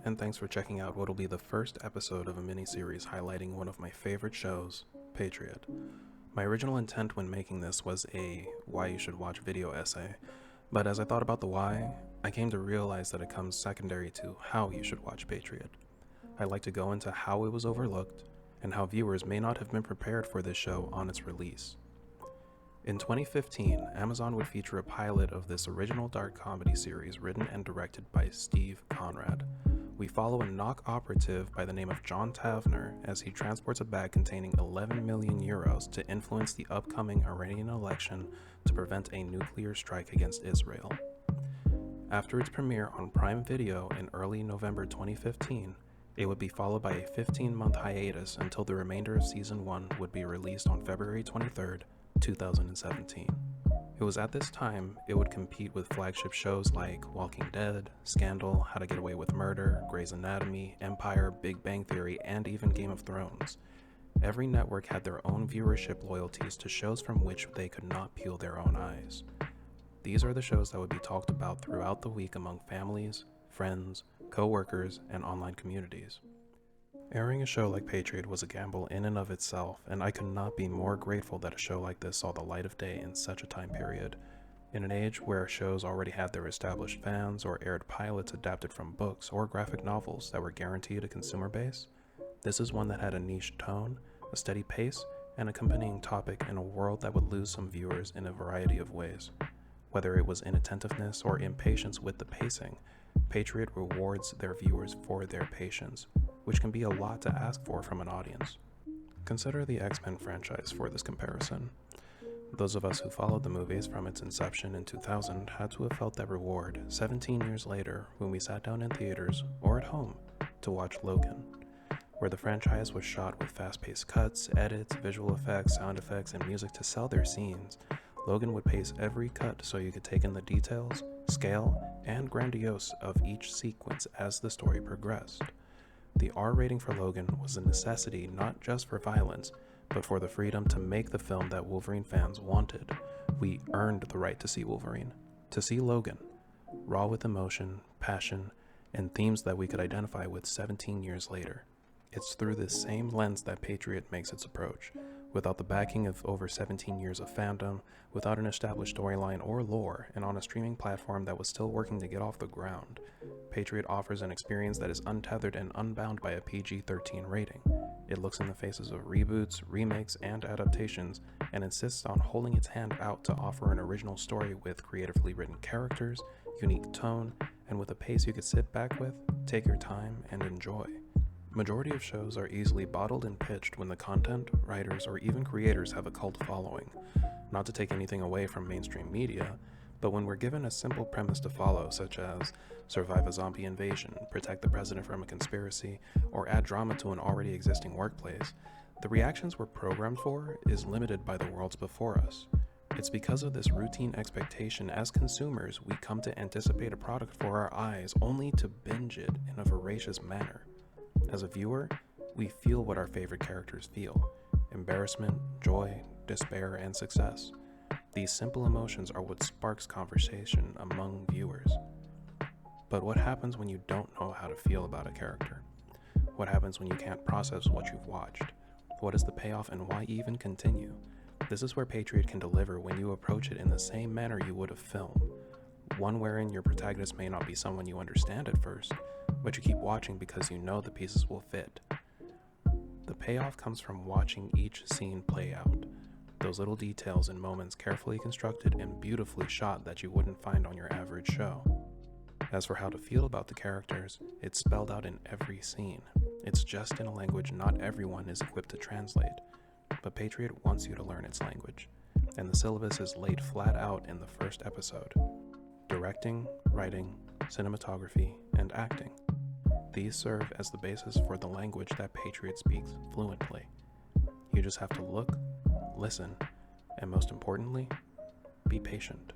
and thanks for checking out what will be the first episode of a mini-series highlighting one of my favorite shows, Patriot. My original intent when making this was a why you should watch video essay, but as I thought about the why, I came to realize that it comes secondary to how you should watch Patriot. I'd like to go into how it was overlooked, and how viewers may not have been prepared for this show on its release. In 2015, Amazon would feature a pilot of this original dark comedy series written and directed by Steve Conrad. We follow a knock operative by the name of John Tavner as he transports a bag containing 11 million euros to influence the upcoming Iranian election to prevent a nuclear strike against Israel. After its premiere on Prime Video in early November 2015, it would be followed by a 15-month hiatus until the remainder of Season 1 would be released on February 23rd, 2017. It was at this time it would compete with flagship shows like Walking Dead, Scandal, How to Get Away with Murder, Grey's Anatomy, Empire, Big Bang Theory, and even Game of Thrones. Every network had their own viewership loyalties to shows from which they could not peel their own eyes. These are the shows that would be talked about throughout the week among families, friends, co-workers, and online communities. Airing a show like Patriot was a gamble in and of itself, and I could not be more grateful that a show like this saw the light of day in such a time period. In an age where shows already had their established fans or aired pilots adapted from books or graphic novels that were guaranteed a consumer base, this is one that had a niche tone, a steady pace, and accompanying topic in a world that would lose some viewers in a variety of ways. Whether it was inattentiveness or impatience with the pacing, Patriot rewards their viewers for their patience, which can be a lot to ask for from an audience. Consider the X-Men franchise for this comparison. Those of us who followed the movies from its inception in 2000 had to have felt that reward 17 years later when we sat down in theaters or at home to watch Logan, where the franchise was shot with fast-paced cuts, edits, visual effects, sound effects, and music to sell their scenes. Logan would pace every cut so you could take in the details, scale, and grandiose of each sequence as the story progressed. The R rating for Logan was a necessity not just for violence, but for the freedom to make the film that Wolverine fans wanted. We earned the right to see Wolverine, to see Logan, raw with emotion, passion, and themes that we could identify with 17 years later. It's through this same lens that Patriot makes its approach, without the backing of over 17 years of fandom, without an established storyline or lore, and on a streaming platform that was still working to get off the ground. Patriot offers an experience that is untethered and unbound by a PG-13 rating. It looks in the faces of reboots, remakes, and adaptations, and insists on holding its hand out to offer an original story with creatively written characters, unique tone, and with a pace you could sit back with, take your time, and enjoy. Majority of shows are easily bottled and pitched when the content, writers, or even creators have a cult following. Not to take anything away from mainstream media, but when we're given a simple premise to follow, such as survive a zombie invasion, protect the president from a conspiracy, or add drama to an already existing workplace, the reactions we're programmed for is limited by the worlds before us. It's because of this routine expectation as consumers we come to anticipate a product for our eyes only to binge it in a voracious manner. As a viewer, we feel what our favorite characters feel: embarrassment, joy, despair, and success. These simple emotions are what sparks conversation among viewers. But what happens when you don't know how to feel about a character? What happens when you can't process what you've watched? What is the payoff and why even continue? This is where Patriot can deliver when you approach it in the same manner you would a film. One wherein your protagonist may not be someone you understand at first, but you keep watching because you know the pieces will fit. The payoff comes from watching each scene play out. Those little details and moments carefully constructed and beautifully shot that you wouldn't find on your average show. As for how to feel about the characters, it's spelled out in every scene. It's just in a language not everyone is equipped to translate, but Patriot wants you to learn its language, and the syllabus is laid flat out in the first episode. Directing, writing, cinematography, and acting. These serve as the basis for the language that Patriot speaks fluently. You just have to look, listen, and most importantly, be patient.